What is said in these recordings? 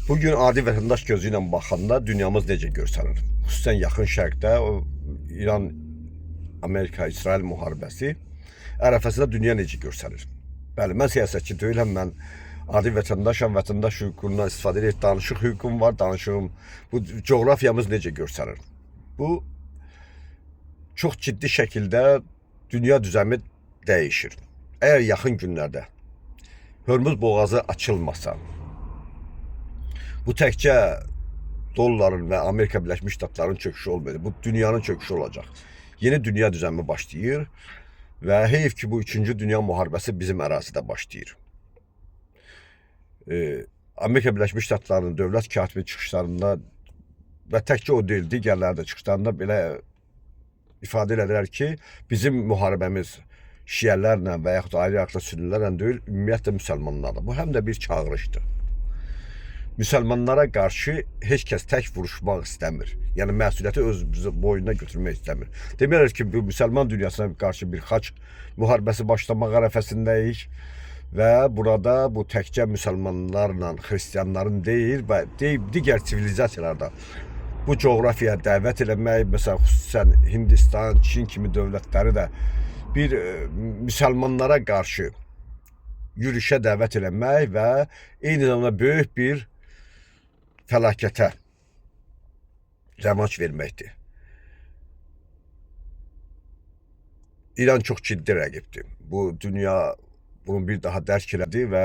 Bugün adi vətəndaş gözü ilə baxanda dünyamız necə görsənir? Xüsusən yaxın şərqdə o İran, Amerika, İsrail müharibəsi ərəfəsində dünya necə görsənir? Bəli, mən siyasətçi deyiləm, mən adi vətəndaşam, vətəndaş hüququndan istifadə edib danışıq hüququm var, danışığım. Bu coğrafiyamız necə görsənir? Bu çox ciddi şəkildə dünya düzəmi dəyişir. Əgər yaxın günlərdə Hörmüz boğazı açılmasa, bu təkcə dolların və Amerika Birləşmiş Ştatlarının çöküşü olmayacaq. Bu dünyanın çöküşü olacaq. Yeni dünya düzəmi başlayır və heyf ki, bu 3-cü Dünya müharibəsi bizim ərazidə başlayır. Amerika Birləşmiş Ştatlarının dövlət katibi çıxışlarında və təkcə o deyil, digərləri də çıxışlarında belə ifadə edirlər ki, bizim müharibəmiz şiələrlə və yaxud ayrı-ayrı sünnilərlə deyil, ümumiyyətlə müsəlmanlarla. Bu həm də bir çağırışdır. Müsəlmanlara qarşı heç kəs tək vuruşmaq istəmir. Yəni məsuliyyəti öz boynuna götürmək istəmir. Demirlər ki, bu müsəlman dünyasına qarşı bir xaç müharibəsi başlamaq ərəfəsindəyik və burada bu təkcə müsəlmanlarla xristianların deyil və digər sivilizasiyalarda bu coğrafiyaya dəvət eləmək, məsələn, xüsusən Hindistan, Çin kimi dövlətləri də bir müsəlmanlara qarşı yürüşə dəvət eləmək və eyni zamanda böyük bir fəlakətə rəvac verməkdir. İran çox ciddi rəqibdir. Bu dünya bunu bir daha dərk elədi və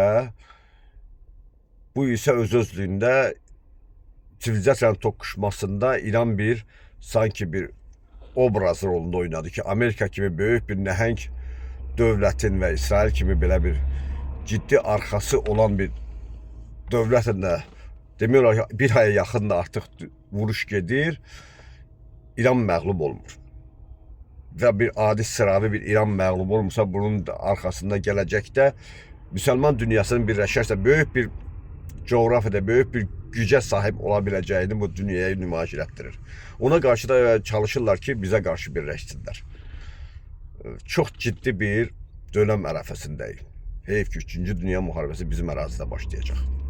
bu isə öz-özlüyündə sivilizasiyanın toqquşmasında İran sanki bir obraz rolunda oynadı ki, Amerika kimi böyük bir nəhəng dövlətin və İsrail kimi belə bir ciddi arxası olan bir dövlətin də demək olar ki, bir aya yaxın da artıq vuruş gedir, İran məğlub olmur. Və bir adi sıravi bir İran məğlub olmursa, bunun arxasında gələcəkdə müsəlman dünyasının birləşərsə böyük bir coğrafiyada böyük bir gücə sahib ola biləcəyini bu dünyaya nümayiş etdirir. Ona qarşı da çalışırlar ki, bizə qarşı birləşsinlər. Çox ciddi bir dönəm ərəfəsindəyik. Heyf ki, 3-cü Dünya müharibəsi bizim ərazidə başlayacaq.